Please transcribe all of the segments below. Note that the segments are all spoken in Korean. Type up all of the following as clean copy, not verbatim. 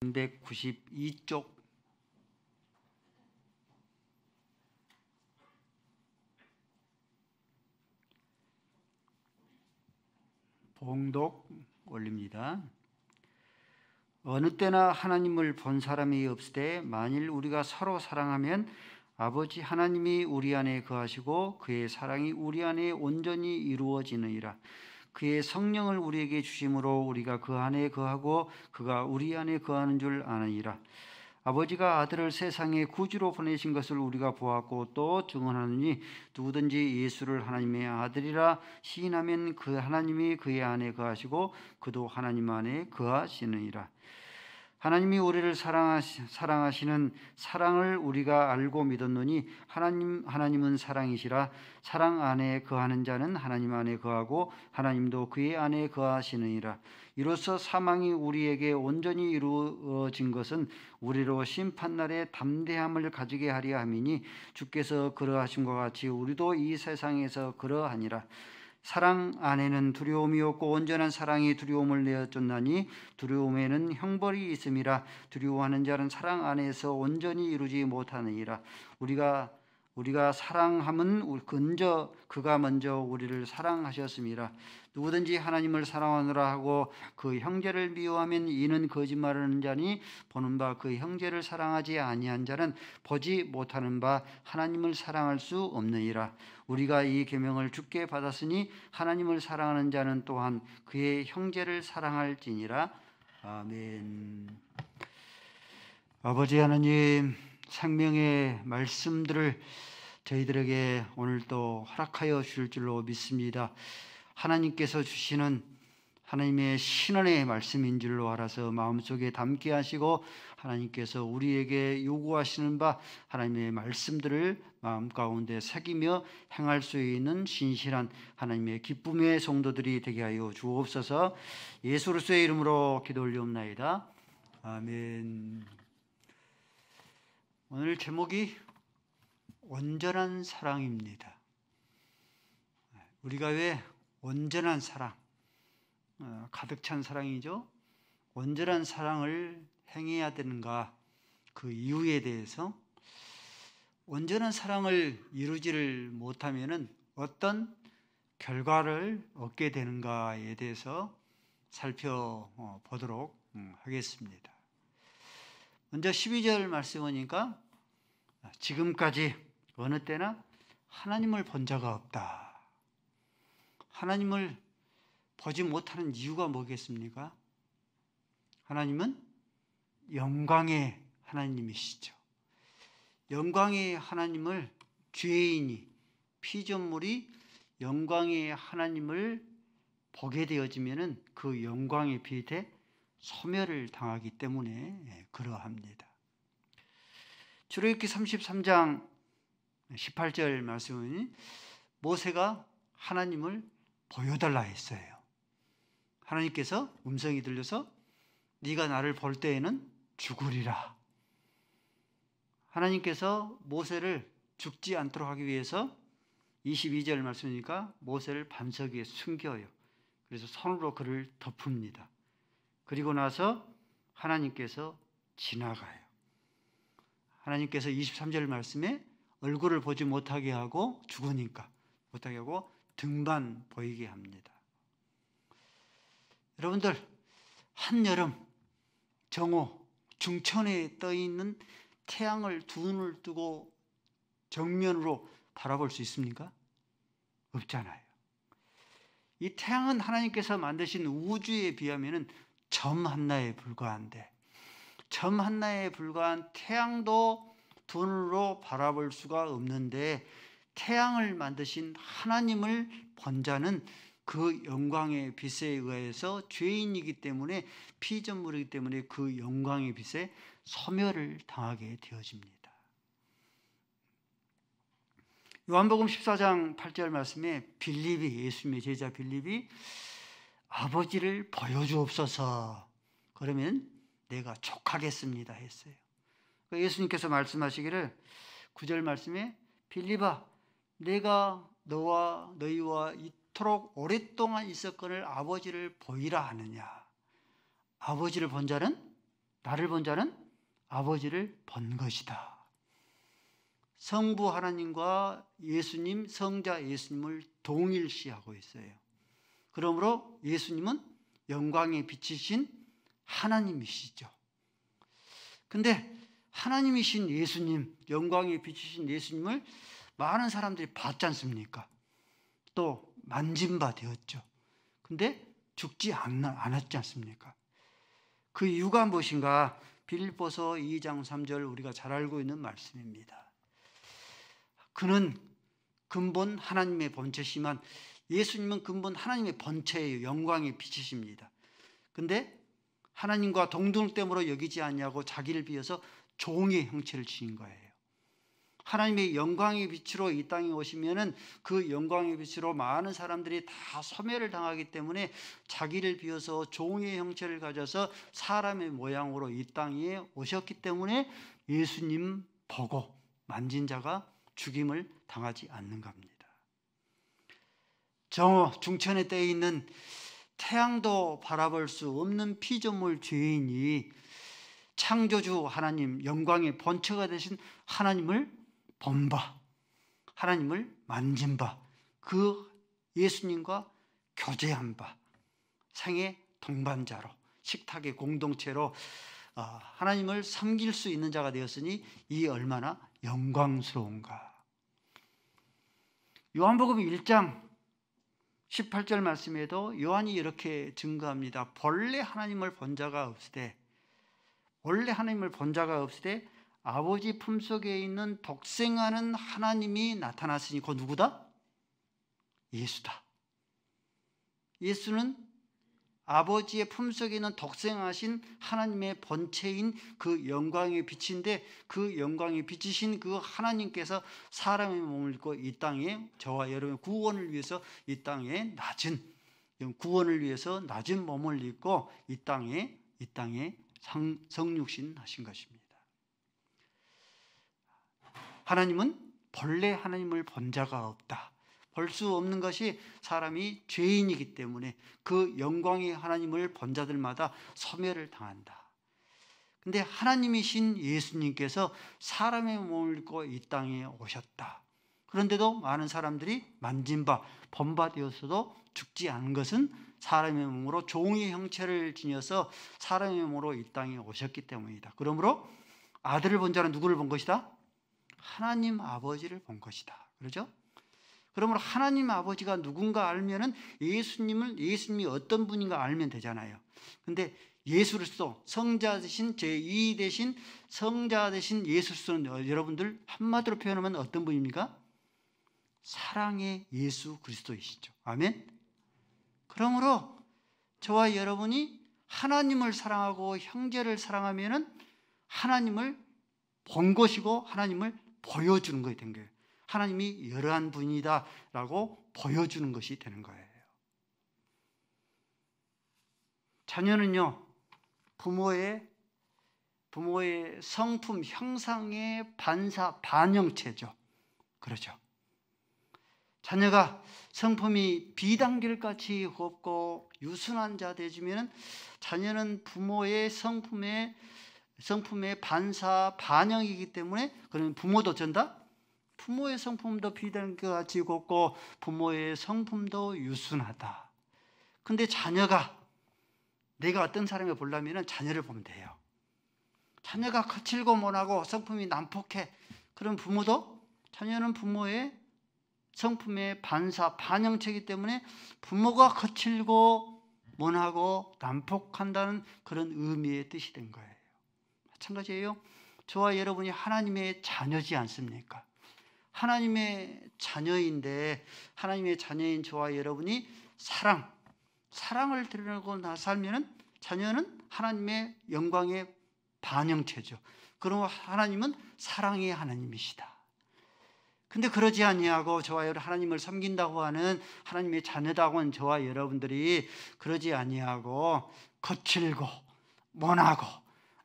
192쪽 봉독 올립니다. 어느 때나 하나님을 본 사람이 없으되 만일 우리가 서로 사랑하면 아버지 하나님이 우리 안에 거하시고 그의 사랑이 우리 안에 온전히 이루어지느니라. 그의 성령을 우리에게 주심으로 우리가 그 안에 거하고 그가 우리 안에 거하는 줄 아느니라. 아버지가 아들을 세상에 구주로 보내신 것을 우리가 보았고 또 증언하느니 누구든지 예수를 하나님의 아들이라 시인하면 그 하나님이 그의 안에 거하시고 그도 하나님 안에 거하시느니라. 하나님이 우리를 사랑하시는 사랑을 우리가 알고 믿었노니 하나님은 사랑이시라. 사랑 안에 거하는 자는 하나님 안에 거하고 하나님도 그의 안에 거하시느니라. 이로써 사망이 우리에게 온전히 이루어진 것은 우리로 심판날에 담대함을 가지게 하려 함이니 주께서 그러하심과 같이 우리도 이 세상에서 그러하니라. 사랑 안에는 두려움이 없고 온전한 사랑이 두려움을 내어쫓나니 두려움에는 형벌이 있음이라. 두려워하는 자는 사랑 안에서 온전히 이루지 못하느니라. 우리가 사랑함은 그가 먼저 우리를 사랑하셨음이라. 누구든지 하나님을 사랑하노라 하고 그 형제를 미워하면 이는 거짓말하는 자니 보는 바 그 형제를 사랑하지 아니한 자는 보지 못하는 바 하나님을 사랑할 수 없느니라. 우리가 이 계명을 주께 받았으니 하나님을 사랑하는 자는 또한 그의 형제를 사랑할지니라. 아멘. 아버지 하나님, 생명의 말씀들을 저희들에게 오늘 또 허락하여 주실 줄로 믿습니다. 하나님께서 주시는 하나님의 신원의 말씀인 줄로 알아서 마음속에 담게 하시고 하나님께서 우리에게 요구하시는 바 하나님의 말씀들을 마음 가운데 새기며 행할 수 있는 신실한 하나님의 기쁨의 성도들이 되게 하여 주옵소서. 예수 그리스도의 이름으로 기도 올리옵나이다. 아멘. 오늘 제목이 온전한 사랑입니다. 우리가 왜 온전한 사랑, 가득 찬 사랑이죠. 온전한 사랑을 행해야 되는가, 그 이유에 대해서, 온전한 사랑을 이루지를 못하면 어떤 결과를 얻게 되는가에 대해서 살펴보도록 하겠습니다. 먼저 12절 말씀 보니까 지금까지 어느 때나 하나님을 본 자가 없다. 하나님을 보지 못하는 이유가 뭐겠습니까? 하나님은 영광의 하나님이시죠. 영광의 하나님을 죄인이, 피조물이 영광의 하나님을 보게 되어지면 그 영광의 빛에 소멸을 당하기 때문에 그러합니다. 출애굽기 33장 18절 말씀은 모세가 하나님을 보여달라 했어요. 하나님께서 음성이 들려서 네가 나를 볼 때에는 죽으리라. 하나님께서 모세를 죽지 않도록 하기 위해서 22절 말씀이니까 모세를 반석 위에 숨겨요. 그래서 손으로 그를 덮습니다. 그리고 나서 하나님께서 지나가요. 하나님께서 23절 말씀에 얼굴을 보지 못하게 하고 죽으니까 못하게 하고 등만 보이게 합니다. 여러분들, 한여름 정오 중천에 떠 있는 태양을 두 눈을 뜨고 정면으로 바라볼 수 있습니까? 없잖아요. 이 태양은 하나님께서 만드신 우주에 비하면 점 하나에 불과한데, 점 하나에 불과한 태양도 두 눈으로 바라볼 수가 없는데 태양을 만드신 하나님을 본 자는 그 영광의 빛에 의해서 죄인이기 때문에, 피조물이기 때문에 그 영광의 빛에 소멸을 당하게 되어집니다. 요한복음 14장 8절 말씀에 빌립이, 예수님의 제자 빌립이 아버지를 보여주옵소서, 그러면 내가 족하겠습니다 했어요. 예수님께서 말씀하시기를 9절 말씀에 빌립아, 내가 너희와 이토록 오랫동안 있었거늘 아버지를 보이라 하느냐. 아버지를 본 자는 나를 본 자는 아버지를 본 것이다. 성부 하나님과 예수님, 성자 예수님을 동일시하고 있어요. 그러므로 예수님은 영광의 빛이신 하나님이시죠. 근데 하나님이신 예수님, 영광의 빛이신 예수님을 많은 사람들이 봤지 않습니까? 또 만진 바 되었죠. 근데 죽지 않았지 않습니까? 그 이유가 무엇인가? 빌립보서 2장 3절 우리가 잘 알고 있는 말씀입니다. 그는 근본 하나님의 본체시만 예수님은 근본 하나님의 본체예요. 영광의 빛이십니다. 근데 하나님과 동등됨으로 여기지 않냐고 자기를 비워서 종의 형체를 지닌 거예요. 하나님의 영광의 빛으로 이 땅에 오시면은 그 영광의 빛으로 많은 사람들이 다 소멸을 당하기 때문에 자기를 비워서 종의 형체를 가져서 사람의 모양으로 이 땅에 오셨기 때문에 예수님 보고 만진 자가 죽임을 당하지 않는 겁니다. 정오 중천의 때에 있는 태양도 바라볼 수 없는 피조물 죄인이 창조주 하나님, 영광의 본체가 되신 하나님을 본 바, 하나님을 만진 바, 그 예수님과 교제한 바, 생의 동반자로 식탁의 공동체로 하나님을 섬길 수 있는 자가 되었으니 이 얼마나 영광스러운가. 요한복음 1장 18절 말씀에도 요한이 이렇게 증거합니다. 본래 하나님을 본 자가 없으되, 원래 하나님을 본 자가 없으되 아버지 품속에 있는 독생하는 하나님이 나타났으니 그 누구다? 예수다. 예수는 아버지의 품속에 있는 독생하신 하나님의 본체인 그 영광의 빛인데, 그 영광의 빛이신 그 하나님께서 사람의 몸을 입고 이 땅에 저와 여러분의 구원을 위해서 이 땅에 구원을 위해서 낮은 몸을 입고 이 땅에 성육신 하신 것입니다. 하나님은 본래 하나님을 본 자가 없다. 볼 수 없는 것이 사람이 죄인이기 때문에 그 영광의 하나님을 본 자들마다 소멸을 당한다. 근데 하나님이신 예수님께서 사람의 몸을 입고 이 땅에 오셨다. 그런데도 많은 사람들이 만진 바, 본 바 되었어도 죽지 않은 것은 사람의 몸으로 종의 형체를 지녀서 사람의 몸으로 이 땅에 오셨기 때문이다. 그러므로 아들을 본 자는 누구를 본 것이다? 하나님 아버지를 본 것이다. 그렇죠? 그러므로 하나님 아버지가 누군가 알면은 예수님이 어떤 분인가 알면 되잖아요. 근데 예수로서 성자 되신 제2 되신 성자 되신 예수로서는 여러분들 한마디로 표현하면 어떤 분입니까? 사랑의 예수 그리스도이시죠. 아멘. 그러므로 저와 여러분이 하나님을 사랑하고 형제를 사랑하면은 하나님을 본 것이고 하나님을 보여주는 것이 된 거예요. 하나님이 이러한 분이다라고 보여주는 것이 되는 거예요. 자녀는요, 부모의 성품 형상의 반영체죠. 그렇죠. 자녀가 성품이 비단결같이 곱고 유순한 자 되지면 자녀는 부모의 성품의 반영이기 때문에, 그러면 부모도 전다? 부모의 성품도 비단결같이 곱고 부모의 성품도 유순하다. 근데 자녀가 내가 어떤 사람을 보려면 자녀를 보면 돼요. 자녀가 거칠고 못하고 성품이 난폭해. 그럼 자녀는 부모의 성품의 반영체이기 때문에 부모가 거칠고 못하고 난폭한다는 그런 의미의 뜻이 된 거예요. 마찬가지예요. 저와 여러분이 하나님의 자녀지 않습니까? 하나님의 자녀인데, 하나님의 자녀인 저와 여러분이 사랑을 드러내고 살면은 자녀는 하나님의 영광의 반영체죠. 그러면 하나님은 사랑의 하나님이시다. 근데 그러지 아니하고 저와 여러분 하나님을 섬긴다고 하는 하나님의 자녀다고 하는 저와 여러분들이 그러지 아니하고 거칠고 모나고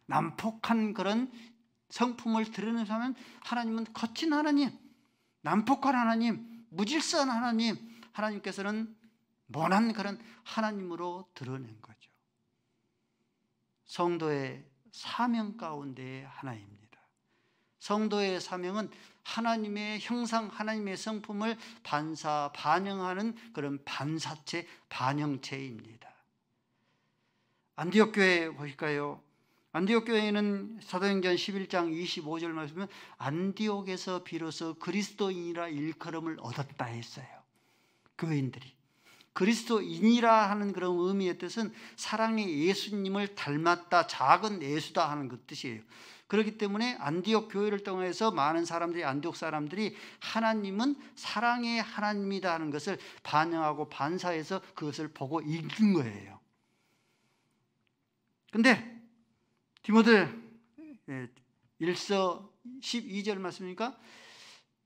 난폭한 그런 성품을 드러내면 하나님은 거친 하나님, 난폭한 하나님, 무질서한 하나님께서는 모난 그런 하나님으로 드러낸 거죠. 성도의 사명 가운데 하나입니다. 성도의 사명은 하나님의 형상, 하나님의 성품을 반영하는 그런 반사체, 반영체입니다. 안디옥 교회 보실까요? 안디옥 교회는 사도행전 11장 25절 말씀은 안디옥에서 비로소 그리스도인이라 일컬음을 얻었다 했어요. 교인들이. 그리스도인이라 하는 그런 의미의 뜻은 사랑의 예수님을 닮았다, 작은 예수다 하는 그 뜻이에요. 그렇기 때문에 안디옥 교회를 통해서 많은 사람들이, 안디옥 사람들이 하나님은 사랑의 하나님이다 하는 것을 반영하고 반사해서 그것을 보고 읽은 거예요. 근데 디모데 1서 12절 말씀이니까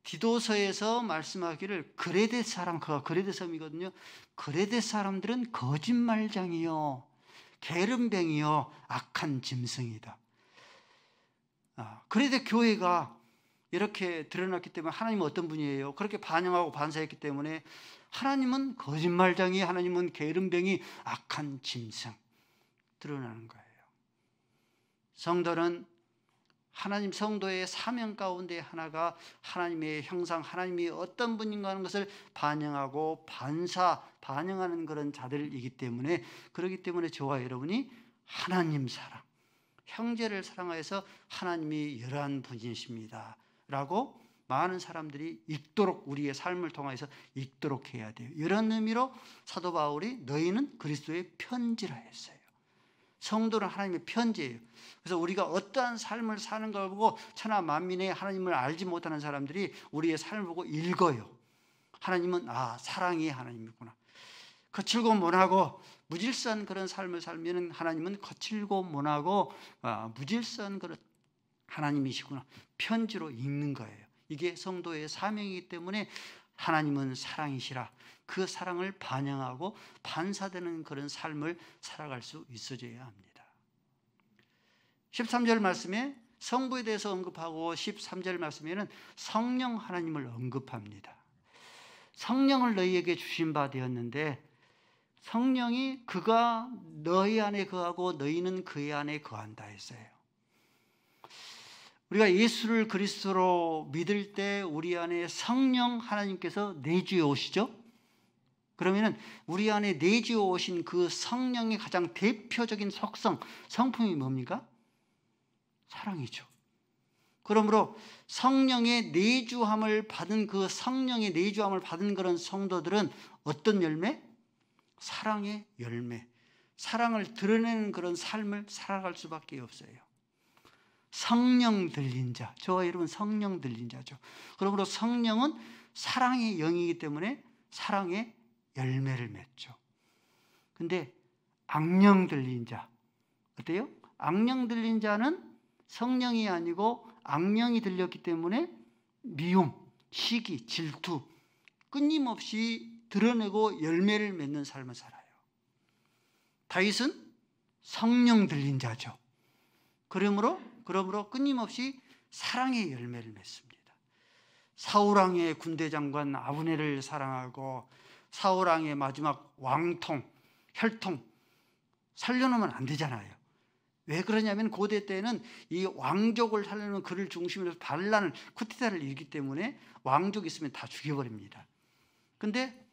디도서에서 말씀하기를 그레데 사람, 그가 그레데 섬이거든요. 그레데 사람들은 거짓말장이요, 게으름뱅이요, 악한 짐승이다. 그레데 교회가 이렇게 드러났기 때문에 하나님은 어떤 분이에요? 그렇게 반영하고 반사했기 때문에 하나님은 거짓말장이, 하나님은 게으름뱅이, 악한 짐승 드러나는 거예요. 성도는 하나님, 성도의 사명 가운데 하나가 하나님의 형상, 하나님이 어떤 분인가 하는 것을 반영하고 반영하는 그런 자들이기 때문에, 그렇기 때문에 저와 여러분이 하나님 사랑, 형제를 사랑하여서 하나님이 열한 분이십니다 라고 많은 사람들이 읽도록, 우리의 삶을 통해서 읽도록 해야 돼요. 이런 의미로 사도 바울이 너희는 그리스도의 편지라 했어요. 성도는 하나님의 편지예요. 그래서 우리가 어떠한 삶을 사는 걸 보고 천하 만민의 하나님을 알지 못하는 사람들이 우리의 삶을 보고 읽어요. 하나님은 사랑의 하나님이구나. 거칠고 모나고 무질서한 그런 삶을 살면 하나님은 거칠고 모나고 무질서한 그런 하나님이시구나. 편지로 읽는 거예요. 이게 성도의 사명이기 때문에 하나님은 사랑이시라. 그 사랑을 반영하고 반사되는 그런 삶을 살아갈 수 있어져야 합니다. 13절 말씀에 성부에 대해서 언급하고 13절 말씀에는 성령 하나님을 언급합니다. 성령을 너희에게 주신 바 되었는데 성령이 그가 너희 안에 거하고 너희는 그의 안에 거한다 했어요. 우리가 예수를 그리스도로 믿을 때 우리 안에 성령 하나님께서 내주해 오시죠. 그러면 우리 안에 내주해 오신 그 성령의 가장 대표적인 속성, 성품이 뭡니까? 사랑이죠. 그러므로 성령의 내주함을 받은, 그 성령의 내주함을 받은 그런 성도들은 어떤 열매? 사랑의 열매, 사랑을 드러내는 그런 삶을 살아갈 수밖에 없어요. 성령 들린 자, 저와 여러분 성령 들린 자죠. 그러므로 성령은 사랑의 영이기 때문에 사랑의 열매를 맺죠. 근데 악령 들린 자, 어때요? 악령 들린 자는 성령이 아니고 악령이 들렸기 때문에 미움, 시기, 질투 끊임없이 드러내고 열매를 맺는 삶을 살아요. 다윗은 성령 들린 자죠. 그러므로 끊임없이 사랑의 열매를 맺습니다. 사울왕의 군대 장관 아브넬을 사랑하고 사울왕의 마지막 왕통, 혈통 살려놓으면 안 되잖아요. 왜 그러냐면 고대 때는 이 왕족을 살려놓으면 그를 중심으로 해서 반란을, 쿠데타를 일으키기 때문에 왕족이 있으면 다 죽여버립니다. 근데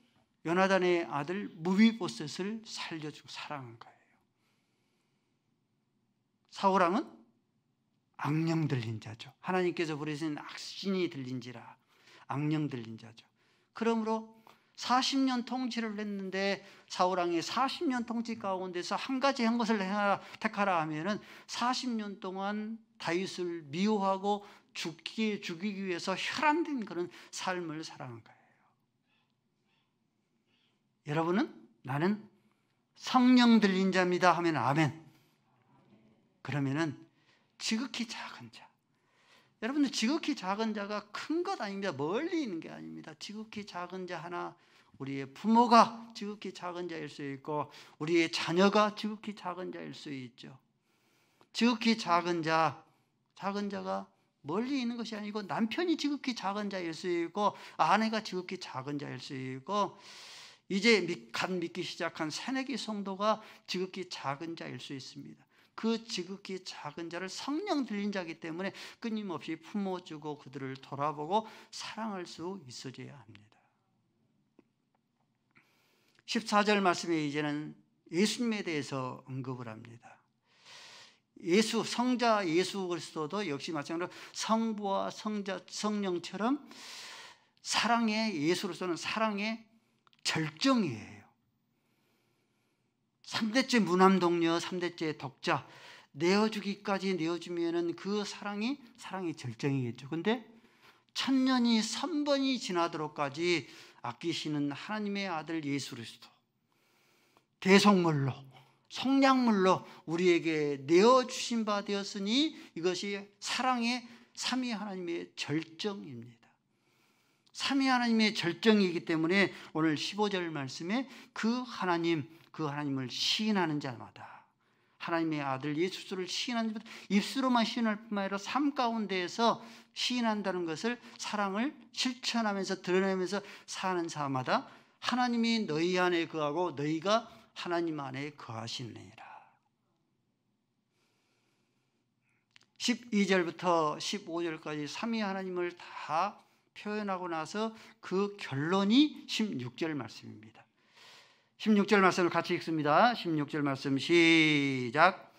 요나단의 아들 무비보셋을 살려주고 사랑한 거예요. 사울왕은 악령 들린 자죠. 하나님께서 부르신 악신이 들린지라 악령 들린 자죠. 그러므로 40년 통치를 했는데 사울왕이 40년 통치 가운데서 한 가지 한 것을 택하라 하면은 40년 동안 다윗을 미워하고 죽이기 위해서 혈안된 그런 삶을 살아간 거예요. 여러분은 나는 성령 들린 자입니다 하면 아멘. 그러면은 지극히 작은 자, 여러분들 지극히 작은 자가 큰 것 아닙니다. 멀리 있는 게 아닙니다. 지극히 작은 자 하나, 우리의 부모가 지극히 작은 자일 수 있고 우리의 자녀가 지극히 작은 자일 수 있죠. 지극히 작은 자가 멀리 있는 것이 아니고 남편이 지극히 작은 자일 수 있고 아내가 지극히 작은 자일 수 있고 이제 갓 믿기 시작한 새내기 성도가 지극히 작은 자일 수 있습니다. 그 지극히 작은 자를 성령 들린 자이기 때문에 끊임없이 품어주고 그들을 돌아보고 사랑할 수 있어져야 합니다. 14절 말씀에 이제는 예수님에 대해서 언급을 합니다. 예수, 성자 예수 그리스도도 역시 마찬가지로 성부와 성자, 성령처럼 사랑의, 예수로서는 사랑의 절정이에요. 3대째 무남동녀, 3대째 독자, 내어주기까지 내어주면은 그 사랑이 사랑의 절정이겠죠. 근데 1000년이 1000번이 지나도록까지 아끼시는 하나님의 아들 예수 그리스도, 대속물로, 속량물로 우리에게 내어주신 바 되었으니 이것이 사랑의 삼위 하나님의 절정입니다. 삼위 하나님의 절정이기 때문에 오늘 15절 말씀에 그 하나님을 시인하는 자마다, 하나님의 아들 예수를 시인하는 자마다, 입술로만 시인할 뿐만 아니라 삶 가운데에서 시인한다는 것을, 사랑을 실천하면서 드러내면서 사는 자마다 하나님이 너희 안에 거하고 너희가 하나님 안에 거하시느니라. 12절부터 15절까지 삼위 하나님을 다 표현하고 나서 그 결론이 16절 말씀입니다. 16절 말씀을 같이 읽습니다. 16절 말씀 시작.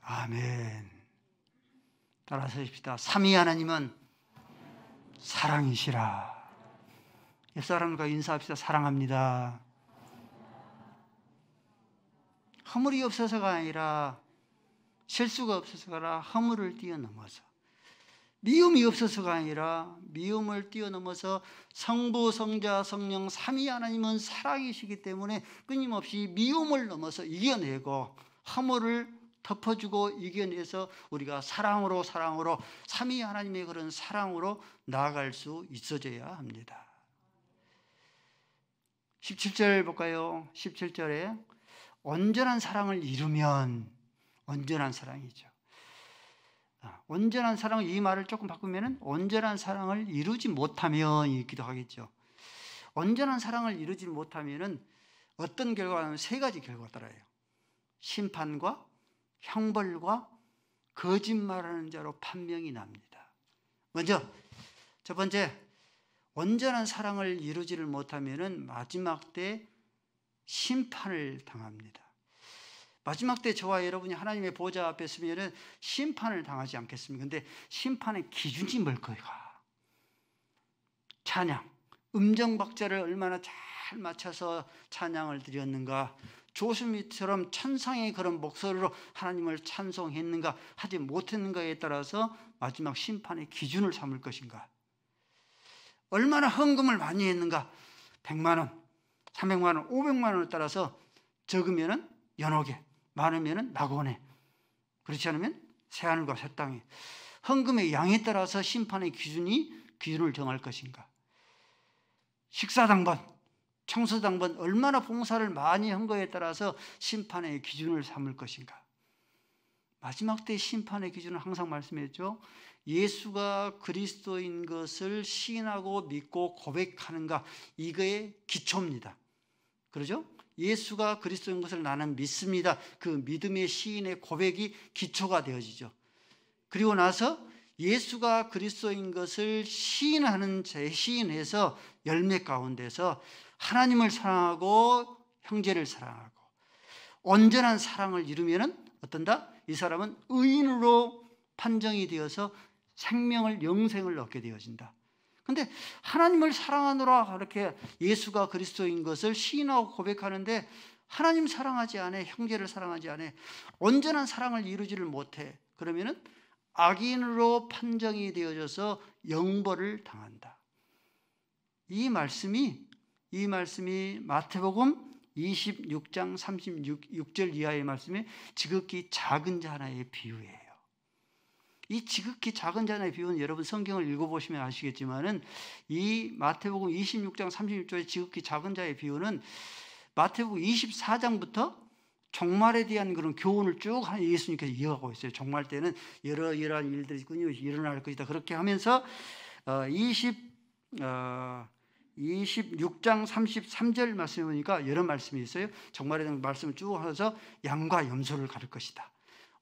아멘. 따라서 하십시다. 삼위 하나님은 사랑이시라. 옆사람과 인사합시다. 사랑합니다. 허물이 없어서가 아니라, 실수가 없어서가 아니라 허물을 뛰어넘어서, 미움이 없어서가 아니라 미움을 뛰어넘어서 성부, 성자, 성령 삼위 하나님은 사랑이시기 때문에 끊임없이 미움을 넘어서 이겨내고 허물을 덮어주고 이겨내서 우리가 사랑으로 삼위 하나님의 그런 사랑으로 나아갈 수 있어져야 합니다. 17절 볼까요? 17절에 온전한 사랑을 이루면, 온전한 사랑이죠. 온전한 사랑을, 이 말을 조금 바꾸면 온전한 사랑을 이루지 못하면 이기도 하겠죠. 온전한 사랑을 이루지 못하면 어떤 결과가 나면 세 가지 결과가 따라요. 심판과 형벌과 거짓말하는 자로 판명이 납니다. 먼저 첫 번째, 온전한 사랑을 이루지를 못하면 마지막 때 심판을 당합니다. 마지막 때 저와 여러분이 하나님의 보좌 앞에 서면 심판을 당하지 않겠습니까? 근데 심판의 기준이 뭘까요? 찬양, 음정 박자를 얼마나 잘 맞춰서 찬양을 드렸는가, 조수미처럼 천상의 그런 목소리로 하나님을 찬송했는가 하지 못했는가에 따라서 마지막 심판의 기준을 삼을 것인가, 얼마나 헌금을 많이 했는가, 100만 원, 300만 원, 500만 원을 따라서 적으면 연옥에, 많으면 낙원에, 그렇지 않으면 새하늘과 새 땅에, 헌금의 양에 따라서 심판의 기준을 정할 것인가, 식사당번, 청소당번, 얼마나 봉사를 많이 한 거에 따라서 심판의 기준을 삼을 것인가. 마지막 때 심판의 기준은 항상 말씀했죠. 예수가 그리스도인 것을 시인하고 믿고 고백하는가, 이거의 기초입니다. 그러죠? 예수가 그리스도인 것을 나는 믿습니다. 그 믿음의 시인의 고백이 기초가 되어지죠. 그리고 나서 예수가 그리스도인 것을 시인하는 시인해서 열매 가운데서 하나님을 사랑하고 형제를 사랑하고 온전한 사랑을 이루면 어떤다? 이 사람은 의인으로 판정이 되어서 생명을, 영생을 얻게 되어진다. 근데 하나님을 사랑하노라 이렇게 예수가 그리스도인 것을 시인하고 고백하는데 하나님 사랑하지 않아, 형제를 사랑하지 않아, 온전한 사랑을 이루지를 못해. 그러면은 악인으로 판정이 되어져서 영벌을 당한다. 이 말씀이 마태복음 26장 36절 이하의 말씀에 지극히 작은 자 하나의 비유예요. 이 지극히 작은 자 하나의 비유는 여러분 성경을 읽어보시면 아시겠지만은 이 마태복음 26장 36절의 지극히 작은 자의 비유는 마태복음 24장부터 종말에 대한 그런 교훈을 쭉 예수님께서 이어가고 있어요. 종말 때는 이러한 일들이 끊임없이 일어날 것이다. 그렇게 하면서 26장 33절 말씀에 보니까 이런 말씀이 있어요. 종말에 대한 말씀을 쭉 하면서 양과 염소를 가릴 것이다.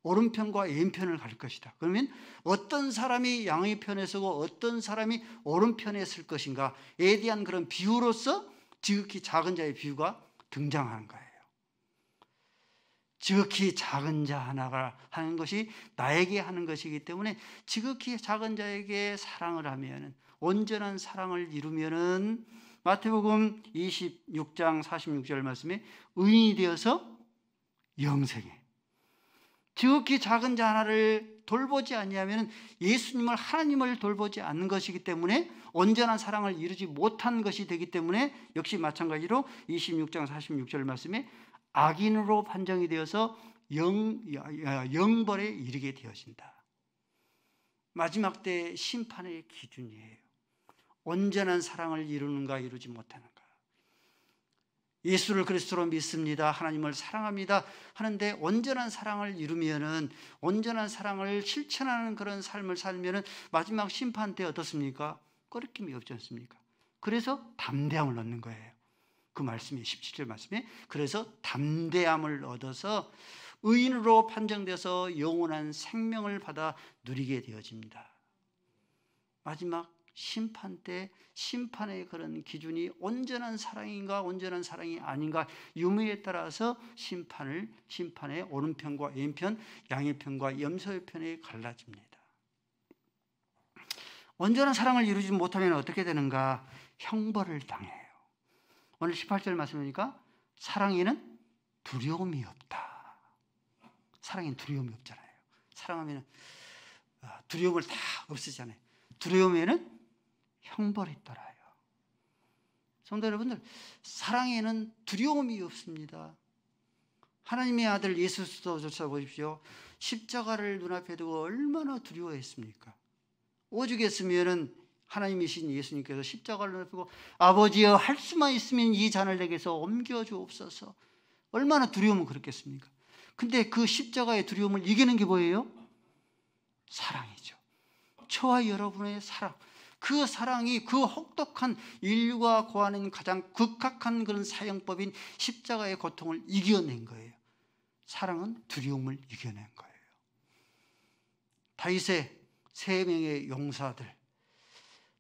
오른편과 왼편을 가릴 것이다. 그러면 어떤 사람이 양의 편에 서고 어떤 사람이 오른편에 설 것인가에 대한 그런 비유로서 지극히 작은 자의 비유가 등장하는 거예요. 지극히 작은 자 하나가 하는 것이 나에게 하는 것이기 때문에 지극히 작은 자에게 사랑을 하면, 온전한 사랑을 이루면은 마태복음 26장 46절 말씀에 의인이 되어서 영생에, 지극히 작은 자 하나를 돌보지 아니하면 예수님을, 하나님을 돌보지 않는 것이기 때문에 온전한 사랑을 이루지 못한 것이 되기 때문에 역시 마찬가지로 26장 46절 말씀에 악인으로 판정이 되어서 영벌에 이르게 되어진다. 마지막 때 심판의 기준이에요. 온전한 사랑을 이루는가 이루지 못하는가. 예수를 그리스도로 믿습니다, 하나님을 사랑합니다 하는데 온전한 사랑을 이루면은, 온전한 사랑을 실천하는 그런 삶을 살면은 마지막 심판 때 어떻습니까? 꺼리낌이 없지 않습니까? 그래서 담대함을 얻는 거예요. 그 말씀이 17절 말씀에, 그래서 담대함을 얻어서 의인으로 판정돼서 영원한 생명을 받아 누리게 되어집니다. 마지막 심판 때 심판의 그런 기준이 온전한 사랑인가 온전한 사랑이 아닌가 유무에 따라서 심판의 오른편과 왼편, 양의 편과 염소의 편에 갈라집니다. 온전한 사랑을 이루지 못하면 어떻게 되는가? 형벌을 당해요. 오늘 18절 말씀이니까 사랑에는 두려움이 없다. 사랑에는 두려움이 없잖아요. 사랑하면 두려움을 다 없애잖아요. 두려움에는 형벌이 따라요. 성도 여러분들, 사랑에는 두려움이 없습니다. 하나님의 아들 예수조차 보십시오. 십자가를 눈앞에 두고 얼마나 두려워했습니까? 오죽했으면은 하나님이신 예수님께서 십자가를 눈앞에 두고 아버지여, 할 수만 있으면 이 잔을 내게서 옮겨주옵소서. 얼마나 두려움을 그랬겠습니까? 근데 그 십자가의 두려움을 이기는 게 뭐예요? 사랑이죠. 저와 여러분의 사랑. 그 사랑이 그 혹독한 인류가 고하는 가장 극악한 그런 사형법인 십자가의 고통을 이겨낸 거예요. 사랑은 두려움을 이겨낸 거예요. 다윗의 3명의 용사들,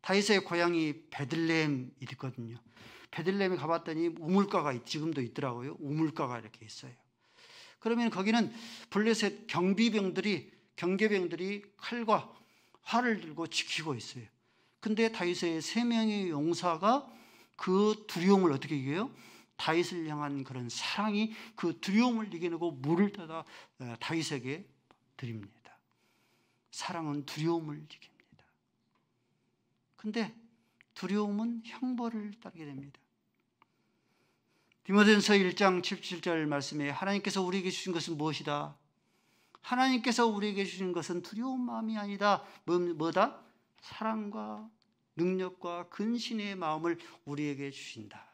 다윗의 고향이 베들레헴이 있거든요. 베들레헴에 가봤더니 우물가가 지금도 있더라고요. 우물가가 이렇게 있어요. 그러면 거기는 블레셋 경계병들이 칼과 활을 들고 지키고 있어요. 근데 다윗의 3명의 용사가 그 두려움을 어떻게 이겨요? 다윗을 향한 그런 사랑이 그 두려움을 이겨내고 물을 떠다 다윗에게 드립니다. 사랑은 두려움을 이깁니다. 근데 두려움은 형벌을 따르게 됩니다. 디모데전서 1장 17절 말씀에 하나님께서 우리에게 주신 것은 무엇이다? 하나님께서 우리에게 주신 것은 두려운 마음이 아니다. 뭐다? 사랑과 능력과 근신의 마음을 우리에게 주신다.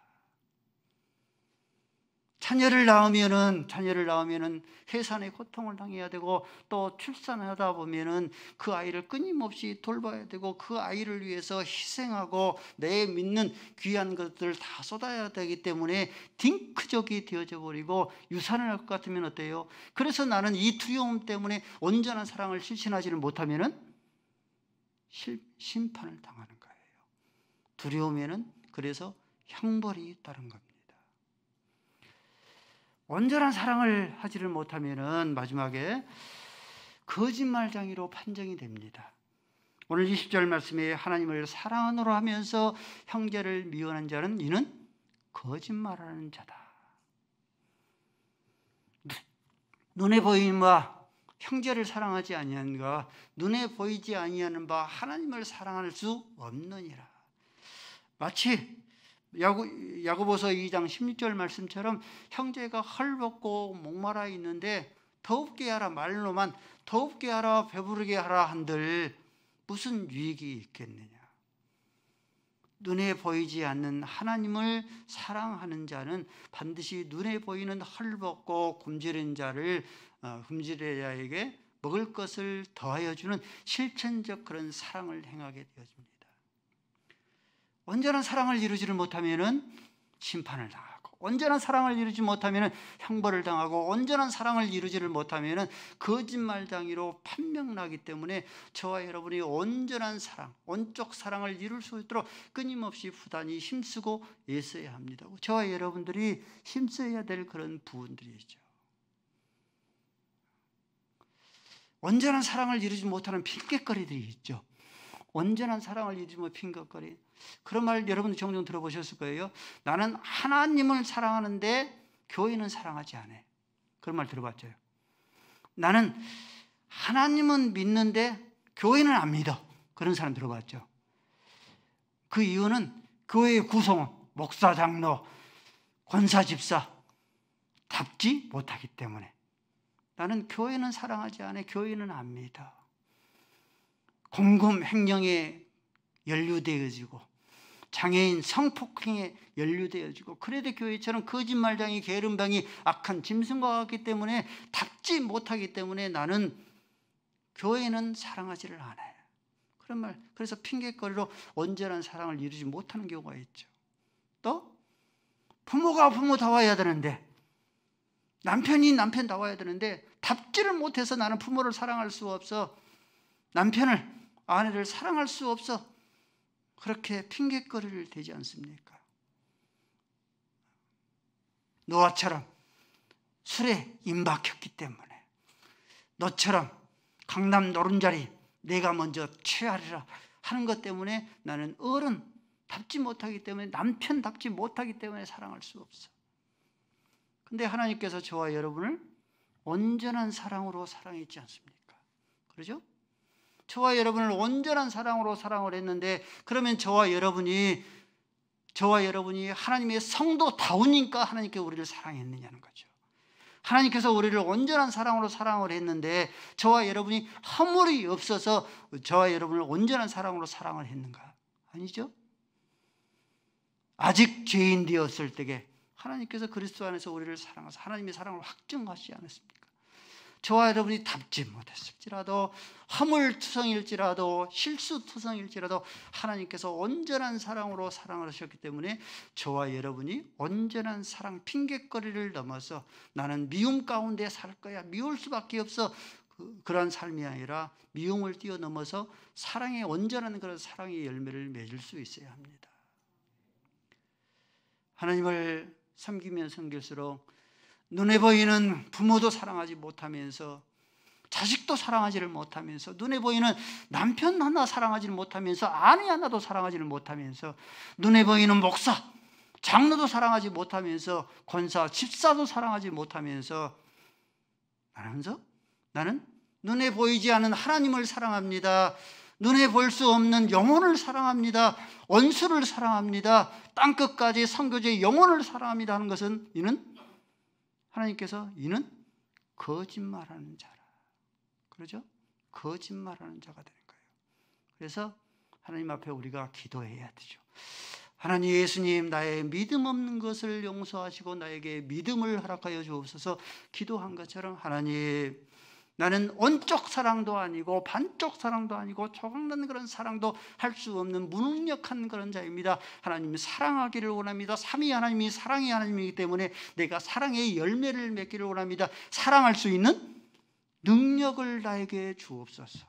자녀를 낳으면은 해산의 고통을 당해야 되고, 또 출산하다 보면은 그 아이를 끊임없이 돌봐야 되고, 그 아이를 위해서 희생하고 내 믿는 귀한 것들을 다 쏟아야 되기 때문에 딩크족이 되어져 버리고 유산을 할 것 같으면 어때요? 그래서 나는 이 두려움 때문에 온전한 사랑을 실천하지를 못하면은 심판을 당하는 거예요. 두려움에는 그래서 형벌이 따른 겁니다. 온전한 사랑을 하지를 못하면은 마지막에 거짓말쟁이로 판정이 됩니다. 오늘 20절 말씀에 하나님을 사랑으로 하면서 형제를 미워하는 자는 이는 거짓말하는 자다. 눈에 보이는 바 형제를 사랑하지 아니하는가, 눈에 보이지 아니하는 바 하나님을 사랑할 수 없느니라. 마치 야고보서 2장 16절 말씀처럼 형제가 헐벗고 목마라 있는데 더웁게 하라, 말로만 더웁게 하라, 배부르게 하라 한들 무슨 유익이 있겠느냐. 눈에 보이지 않는 하나님을 사랑하는 자는 반드시 눈에 보이는 헐벗고 굶주린 자에게 먹을 것을 더하여 주는 실천적 그런 사랑을 행하게 되어집니다. 온전한 사랑을 이루지를 못하면 심판을 당하고, 온전한 사랑을 이루지 못하면 형벌을 당하고, 온전한 사랑을 이루지를 못하면 거짓말쟁이로 판명나기 때문에 저와 여러분이 온전한 사랑, 온적 사랑을 이룰 수 있도록 끊임없이 부단히 힘쓰고 애써야 합니다. 저와 여러분들이 힘써야 될 그런 부분들이죠. 온전한 사랑을 이루지 못하는 핑계거리들이 있죠. 온전한 사랑을 이루지 못하는 핑계거리. 그런 말 여러분들 종종 들어보셨을 거예요. 나는 하나님을 사랑하는데 교회는 사랑하지 않아. 그런 말 들어봤죠. 나는 하나님은 믿는데 교회는 안 믿어. 그런 사람 들어봤죠. 그 이유는 교회의 구성원, 목사, 장로, 권사, 집사 답지 못하기 때문에. 나는 교회는 사랑하지 않아. 교회는 안 믿어. 공금 횡령에 연루되어지고, 장애인 성폭행에 연루되어지고, 그래도 교회처럼 거짓말쟁이, 게으름뱅이, 악한 짐승과 같기 때문에 답지 못하기 때문에 나는 교회는 사랑하지를 않아요. 그런 말. 그래서 핑계거리로 온전한 사랑을 이루지 못하는 경우가 있죠. 또 부모가 부모다워야 되는데, 남편이 남편다워야 되는데 답지를 못해서 나는 부모를 사랑할 수 없어, 남편을, 아내를 사랑할 수 없어. 그렇게 핑계거리를 대지 않습니까? 노아처럼 술에 임박했기 때문에, 너처럼 강남 노른자리 내가 먼저 취하리라 하는 것 때문에 나는 어른 답지 못하기 때문에, 남편 답지 못하기 때문에 사랑할 수 없어. 근데 하나님께서 저와 여러분을 온전한 사랑으로 사랑했지 않습니까? 그러죠? 저와 여러분을 온전한 사랑으로 사랑을 했는데, 그러면 저와 여러분이 하나님의 성도다우니까 하나님께 우리를 사랑했느냐는 거죠. 하나님께서 우리를 온전한 사랑으로 사랑을 했는데 저와 여러분이 허물이 없어서 저와 여러분을 온전한 사랑으로 사랑을 했는가? 아니죠. 아직 죄인 되었을 때에 하나님께서 그리스도 안에서 우리를 사랑하셔서 하나님의 사랑을 확증하시지 않았습니까? 저와 여러분이 답지 못했을지라도, 허물투성일지라도, 실수투성일지라도 하나님께서 온전한 사랑으로 사랑을 하셨기 때문에 저와 여러분이 온전한 사랑, 핑계거리를 넘어서 나는 미움 가운데 살 거야, 미울 수밖에 없어, 그러한 삶이 아니라 미움을 뛰어넘어서 사랑의 온전한 그런 사랑의 열매를 맺을 수 있어야 합니다. 하나님을 섬기면 섬길수록 눈에 보이는 부모도 사랑하지 못하면서, 자식도 사랑하지를 못하면서, 눈에 보이는 남편 하나 사랑하지를 못하면서, 아내 하나도 사랑하지를 못하면서, 눈에 보이는 목사, 장로도 사랑하지 못하면서, 권사, 집사도 사랑하지 못하면서, 나는 눈에 보이지 않는 하나님을 사랑합니다. 눈에 볼 수 없는 영혼을 사랑합니다. 원수를 사랑합니다. 땅끝까지 선교제의 영혼을 사랑합니다 하는 것은, 하나님께서 이는 거짓말하는 자라. 그러죠? 거짓말하는 자가 되는 거예요. 그래서 하나님 앞에 우리가 기도해야 되죠. 하나님, 예수님, 나의 믿음 없는 것을 용서하시고 나에게 믿음을 허락하여 주옵소서. 기도한 것처럼 하나님, 나는 온쪽 사랑도 아니고 반쪽 사랑도 아니고 조각난 그런 사랑도 할 수 없는 무능력한 그런 자입니다. 하나님이 사랑하기를 원합니다. 삼위 하나님이 사랑의 하나님이기 때문에 내가 사랑의 열매를 맺기를 원합니다. 사랑할 수 있는 능력을 나에게 주옵소서.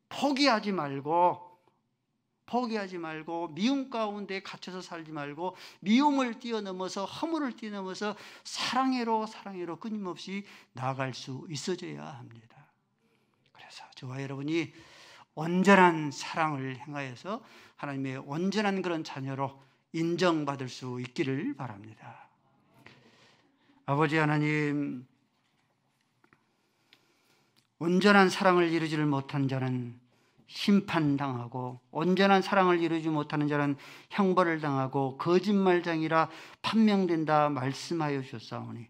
포기하지 말고 미움 가운데 갇혀서 살지 말고, 미움을 뛰어넘어서, 허물을 뛰어넘어서 사랑으로 끊임없이 나아갈 수 있어져야 합니다. 그래서 저와 여러분이 온전한 사랑을 행하여서 하나님의 온전한 그런 자녀로 인정받을 수 있기를 바랍니다. 아버지 하나님, 온전한 사랑을 이루지를 못한 자는 심판당하고, 온전한 사랑을 이루지 못하는 자는 형벌을 당하고 거짓말쟁이라 판명된다 말씀하여 주셨사오니,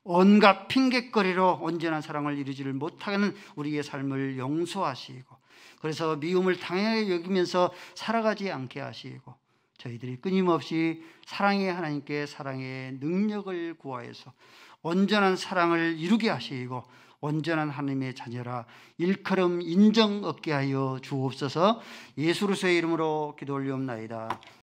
온갖 핑계거리로 온전한 사랑을 이루지를 못하는 우리의 삶을 용서하시고, 그래서 미움을 당연하게 여기면서 살아가지 않게 하시고 저희들이 끊임없이 사랑의 하나님께 사랑의 능력을 구하여서 온전한 사랑을 이루게 하시고 온전한 하나님의 자녀라 일컬음 인정 얻게 하여 주옵소서. 예수로서의 이름으로 기도 올리옵나이다.